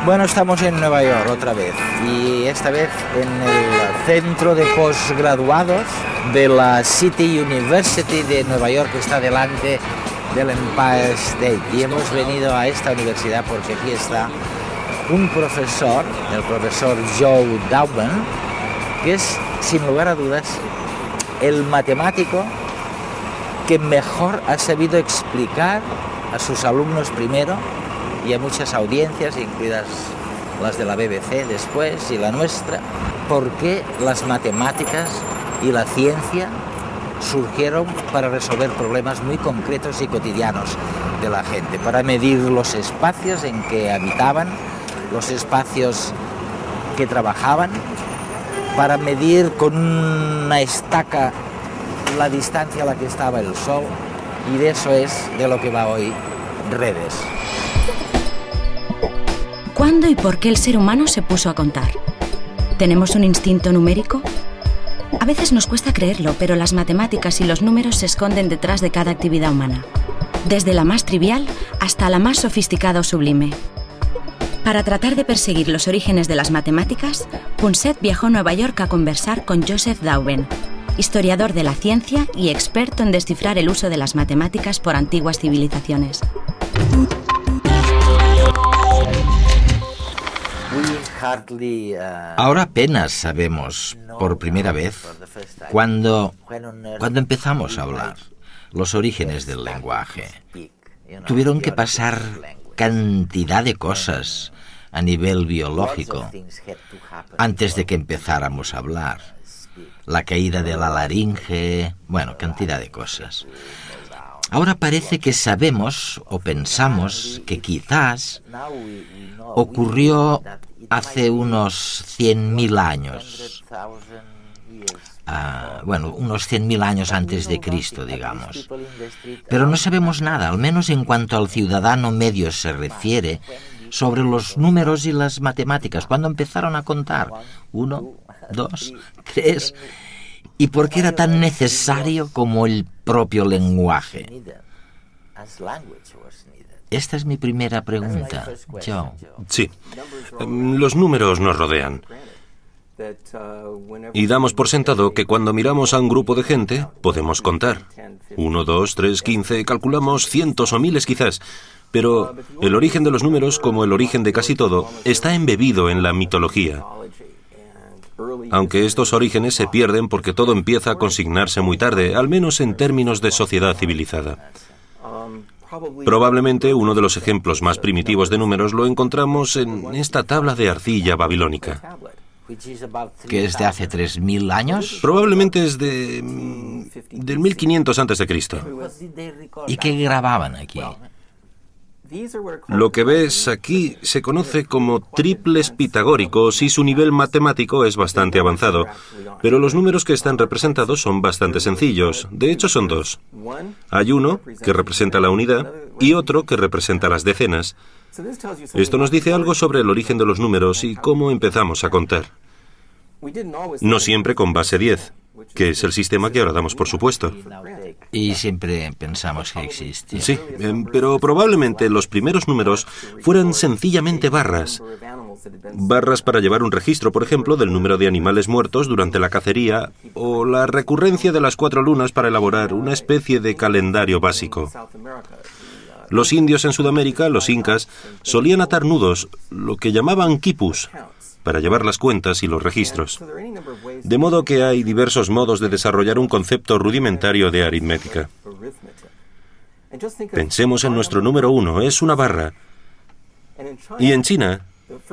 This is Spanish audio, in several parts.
Bueno, estamos en Nueva York otra vez, y esta vez en el centro de posgraduados de la City University de Nueva York, que está delante del Empire State. Y hemos venido a esta universidad porque aquí está un profesor, el profesor Joe Dauben, que es, sin lugar a dudas, el matemático que mejor ha sabido explicar a sus alumnos primero y a muchas audiencias, incluidas las de la BBC después y la nuestra, por qué las matemáticas y la ciencia surgieron para resolver problemas muy concretos y cotidianos de la gente, para medir los espacios en que habitaban, los espacios que trabajaban, para medir con una estaca la distancia a la que estaba el sol, y de eso es de lo que va hoy Redes. ¿Cuándo y por qué el ser humano se puso a contar? ¿Tenemos un instinto numérico? A veces nos cuesta creerlo, pero las matemáticas y los números se esconden detrás de cada actividad humana, desde la más trivial hasta la más sofisticada o sublime. Para tratar de perseguir los orígenes de las matemáticas, Punset viajó a Nueva York a conversar con Joseph Dauben, historiador de la ciencia y experto en descifrar el uso de las matemáticas por antiguas civilizaciones. Ahora apenas sabemos, por primera vez, cuando empezamos a hablar, los orígenes del lenguaje. Tuvieron que pasar cantidad de cosas a nivel biológico antes de que empezáramos a hablar. La caída de la laringe, bueno, cantidad de cosas. Ahora parece que sabemos o pensamos que quizás ocurrió hace unos 100.000 años. Unos 100.000 años antes de Cristo, digamos. Pero no sabemos nada, al menos en cuanto al ciudadano medio se refiere, sobre los números y las matemáticas. ¿Cuándo empezaron a contar? 1, 2, 3... ¿Y por qué era tan necesario como el propio lenguaje? Esta es mi primera pregunta, Joe. Sí, los números nos rodean. Y damos por sentado que cuando miramos a un grupo de gente, podemos contar. 1, 2, 3, 15, calculamos cientos o miles quizás. Pero el origen de los números, como el origen de casi todo, está embebido en la mitología. Aunque estos orígenes se pierden porque todo empieza a consignarse muy tarde, al menos en términos de sociedad civilizada. Probablemente uno de los ejemplos más primitivos de números lo encontramos en esta tabla de arcilla babilónica. ¿Que es de hace 3.000 años? Probablemente es del 1500 a.C. ¿Y qué grababan aquí? Lo que ves aquí se conoce como triples pitagóricos y su nivel matemático es bastante avanzado, pero los números que están representados son bastante sencillos. De hecho, son dos. Hay uno que representa la unidad y otro que representa las decenas. Esto nos dice algo sobre el origen de los números y cómo empezamos a contar. No siempre con base 10, que es el sistema que ahora damos por supuesto. Y siempre pensamos que existe. Sí, pero probablemente los primeros números fueran sencillamente barras. Barras para llevar un registro, por ejemplo, del número de animales muertos durante la cacería o la recurrencia de las 4 lunas para elaborar una especie de calendario básico. Los indios en Sudamérica, los incas, solían atar nudos, lo que llamaban quipus, para llevar las cuentas y los registros. De modo que hay diversos modos de desarrollar un concepto rudimentario de aritmética. Pensemos en nuestro número 1, es una barra. Y en China,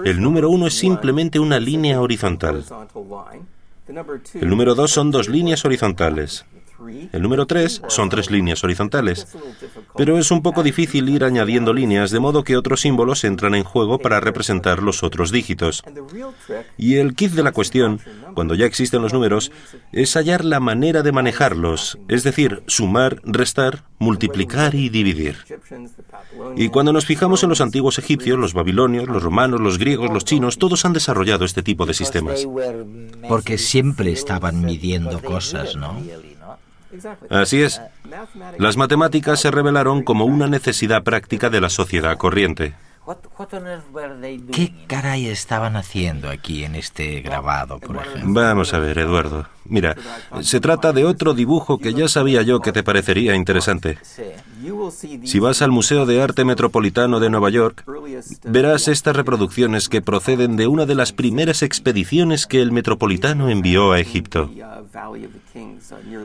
el número 1 es simplemente una línea horizontal. El número 2 son 2 líneas horizontales. El número 3 son 3 líneas horizontales. Pero es un poco difícil ir añadiendo líneas, de modo que otros símbolos entran en juego para representar los otros dígitos. Y el kit de la cuestión, cuando ya existen los números, es hallar la manera de manejarlos, es decir, sumar, restar, multiplicar y dividir. Y cuando nos fijamos en los antiguos egipcios, los babilonios, los romanos, los griegos, los chinos, todos han desarrollado este tipo de sistemas. Porque siempre estaban midiendo cosas, ¿no? Así es. Las matemáticas se revelaron como una necesidad práctica de la sociedad corriente. ¿Qué caray estaban haciendo aquí en este grabado, por ejemplo? Vamos a ver, Eduardo. Mira, se trata de otro dibujo que ya sabía yo que te parecería interesante. Si vas al Museo de Arte Metropolitano de Nueva York, verás estas reproducciones que proceden de una de las primeras expediciones que el Metropolitano envió a Egipto.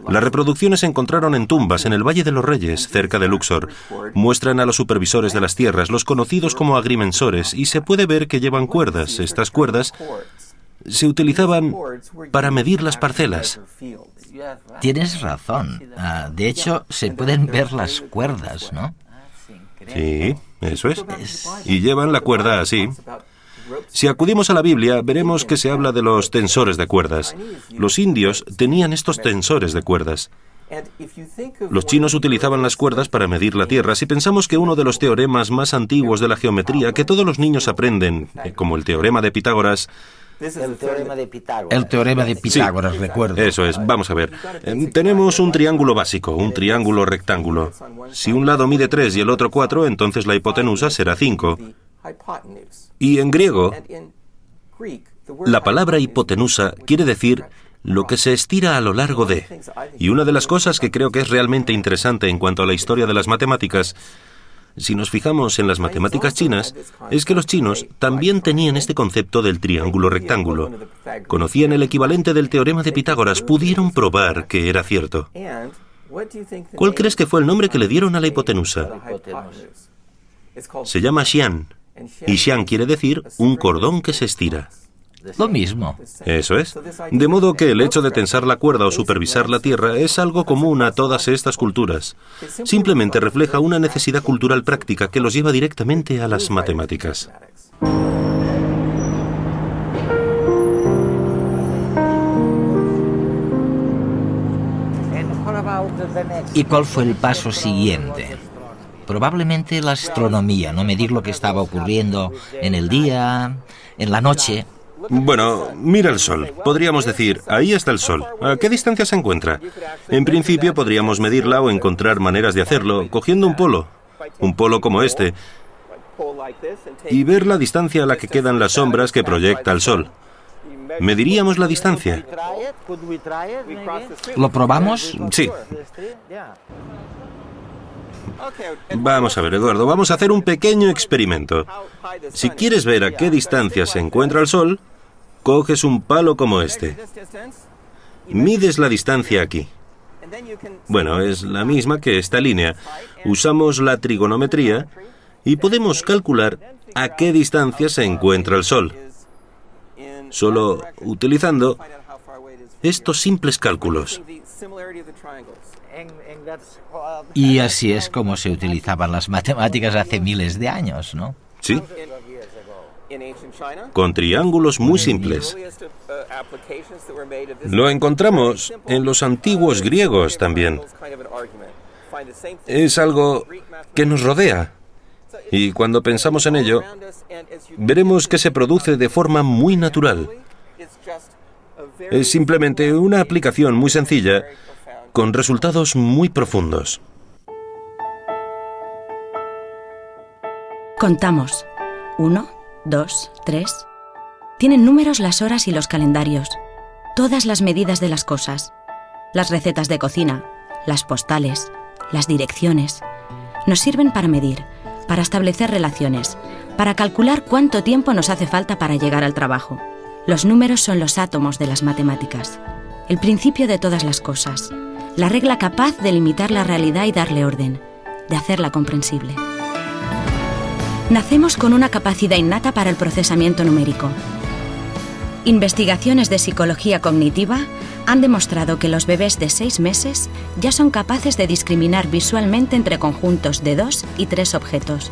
Las reproducciones se encontraron en tumbas en el Valle de los Reyes, cerca de Luxor. Muestran a los supervisores de las tierras, los conocidos como agrimensores, y se puede ver que llevan cuerdas. Estas cuerdas se utilizaban para medir las parcelas. Tienes razón. De hecho, se pueden ver las cuerdas, ¿no? Sí, eso es. Y llevan la cuerda así. Si acudimos a la Biblia, veremos que se habla de los tensores de cuerdas. Los indios tenían estos tensores de cuerdas. Los chinos utilizaban las cuerdas para medir la tierra. Si pensamos que uno de los teoremas más antiguos de la geometría, que todos los niños aprenden, como el teorema de Pitágoras... El teorema de Pitágoras, sí, recuerdo. Eso es, vamos a ver. Tenemos un triángulo básico, un triángulo rectángulo. Si un lado mide 3 y el otro 4, entonces la hipotenusa será 5. Y en griego, la palabra hipotenusa quiere decir lo que se estira a lo largo de. Y una de las cosas que creo que es realmente interesante en cuanto a la historia de las matemáticas, si nos fijamos en las matemáticas chinas, es que los chinos también tenían este concepto del triángulo rectángulo. Conocían el equivalente del teorema de Pitágoras, pudieron probar que era cierto. ¿Cuál crees que fue el nombre que le dieron a la hipotenusa? Se llama xian, y xian quiere decir un cordón que se estira. Lo mismo. Eso es. De modo que el hecho de tensar la cuerda o supervisar la tierra es algo común a todas estas culturas. Simplemente refleja una necesidad cultural práctica que los lleva directamente a las matemáticas. ¿Y cuál fue el paso siguiente? Probablemente la astronomía, no medir lo que estaba ocurriendo en el día, en la noche. Bueno, mira el Sol. Podríamos decir, ahí está el Sol. ¿A qué distancia se encuentra? En principio podríamos medirla o encontrar maneras de hacerlo, cogiendo un polo como este, y ver la distancia a la que quedan las sombras que proyecta el Sol. ¿Mediríamos la distancia? ¿Lo probamos? Sí. Vamos a ver, Eduardo, vamos a hacer un pequeño experimento. Si quieres ver a qué distancia se encuentra el Sol, coges un palo como este. Mides la distancia aquí. Bueno, es la misma que esta línea. Usamos la trigonometría y podemos calcular a qué distancia se encuentra el Sol. Solo utilizando estos simples cálculos. Y así es como se utilizaban las matemáticas hace miles de años, ¿no? Sí. Con triángulos muy simples. Lo encontramos en los antiguos griegos también. Es algo que nos rodea. Y cuando pensamos en ello, veremos que se produce de forma muy natural. Es simplemente una aplicación muy sencilla, con resultados muy profundos. Contamos. 1, 2, 3. Tienen números las horas y los calendarios. Todas las medidas de las cosas. Las recetas de cocina, las postales, las direcciones. Nos sirven para medir, para establecer relaciones, para calcular cuánto tiempo nos hace falta para llegar al trabajo. Los números son los átomos de las matemáticas. El principio de todas las cosas. La regla capaz de limitar la realidad y darle orden, de hacerla comprensible. Nacemos con una capacidad innata para el procesamiento numérico. Investigaciones de psicología cognitiva han demostrado que los bebés de 6 meses ya son capaces de discriminar visualmente entre conjuntos de 2 y 3 objetos.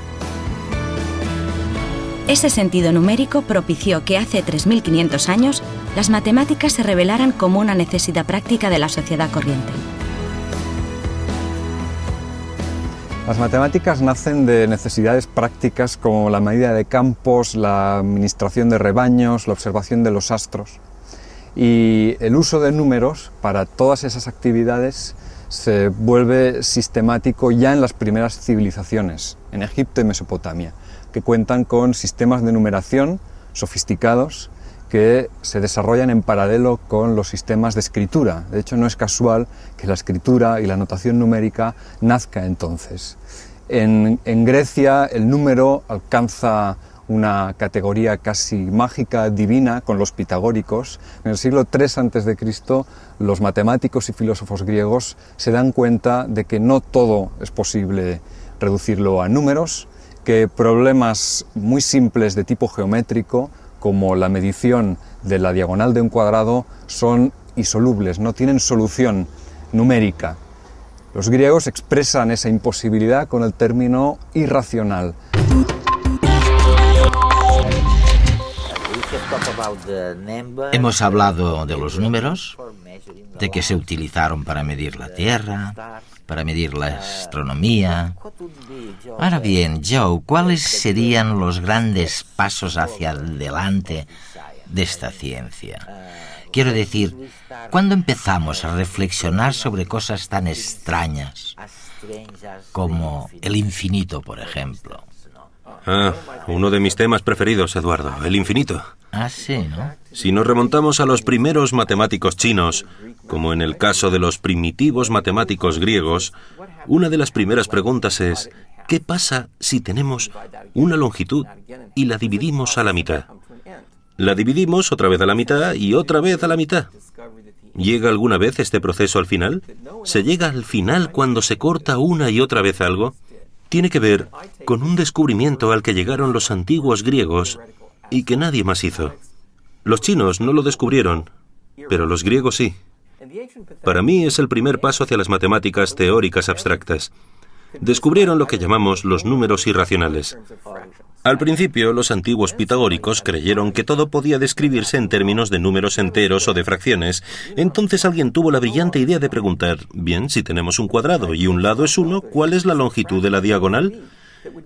Ese sentido numérico propició que hace 3.500 años las matemáticas se revelaran como una necesidad práctica de la sociedad corriente. Las matemáticas nacen de necesidades prácticas como la medida de campos, la administración de rebaños, la observación de los astros. Y el uso de números para todas esas actividades se vuelve sistemático ya en las primeras civilizaciones, en Egipto y Mesopotamia, que cuentan con sistemas de numeración sofisticados que se desarrollan en paralelo con los sistemas de escritura. De hecho, no es casual que la escritura y la notación numérica nazca entonces. En Grecia el número alcanza una categoría casi mágica, divina, con los pitagóricos. En el siglo III a.C., los matemáticos y filósofos griegos se dan cuenta de que no todo es posible reducirlo a números, que problemas muy simples de tipo geométrico, como la medición de la diagonal de un cuadrado, son insolubles, no tienen solución numérica. Los griegos expresan esa imposibilidad con el término irracional. Hemos hablado de los números, de que se utilizaron para medir la Tierra, para medir la astronomía. Ahora bien, Joe, ¿cuáles serían los grandes pasos hacia adelante de esta ciencia? Quiero decir, ¿cuándo empezamos a reflexionar sobre cosas tan extrañas como el infinito, por ejemplo? Uno de mis temas preferidos, Eduardo, el infinito. Ah, sí, ¿no? Si nos remontamos a los primeros matemáticos chinos, como en el caso de los primitivos matemáticos griegos, una de las primeras preguntas es, ¿qué pasa si tenemos una longitud y la dividimos a la mitad? La dividimos otra vez a la mitad y otra vez a la mitad. ¿Llega alguna vez este proceso al final? ¿Se llega al final cuando se corta una y otra vez algo? Tiene que ver con un descubrimiento al que llegaron los antiguos griegos y que nadie más hizo. Los chinos no lo descubrieron, pero los griegos sí. Para mí es el primer paso hacia las matemáticas teóricas abstractas. Descubrieron lo que llamamos los números irracionales. Al principio, los antiguos pitagóricos creyeron que todo podía describirse en términos de números enteros o de fracciones. Entonces alguien tuvo la brillante idea de preguntar, bien, si tenemos un cuadrado y un lado es 1, ¿cuál es la longitud de la diagonal?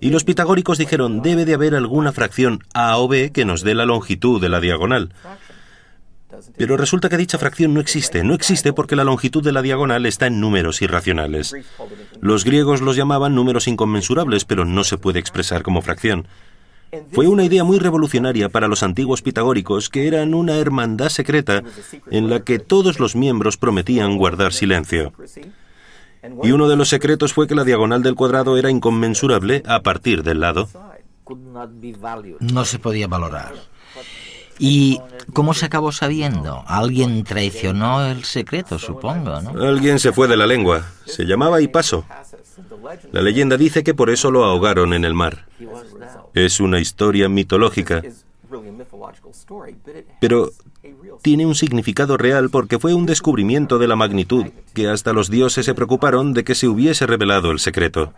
Y los pitagóricos dijeron, debe de haber alguna fracción a o b que nos dé la longitud de la diagonal. Pero resulta que dicha fracción no existe porque la longitud de la diagonal está en números irracionales. Los griegos los llamaban números inconmensurables, pero no se puede expresar como fracción. Fue una idea muy revolucionaria para los antiguos pitagóricos, que eran una hermandad secreta en la que todos los miembros prometían guardar silencio. Y uno de los secretos fue que la diagonal del cuadrado era inconmensurable a partir del lado. No se podía valorar. ¿Y cómo se acabó sabiendo? Alguien traicionó el secreto, supongo, ¿no? Alguien se fue de la lengua. Se llamaba Hipaso. La leyenda dice que por eso lo ahogaron en el mar. Es una historia mitológica, pero tiene un significado real porque fue un descubrimiento de la magnitud que hasta los dioses se preocuparon de que se hubiese revelado el secreto.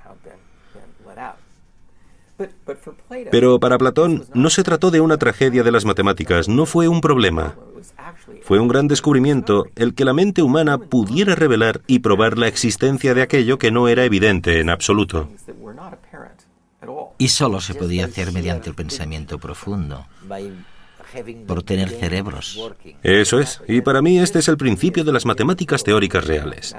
Pero para Platón no se trató de una tragedia de las matemáticas, no fue un problema. Fue un gran descubrimiento el que la mente humana pudiera revelar y probar la existencia de aquello que no era evidente en absoluto. Y solo se podía hacer mediante el pensamiento profundo, por tener cerebros. Eso es, y para mí este es el principio de las matemáticas teóricas reales.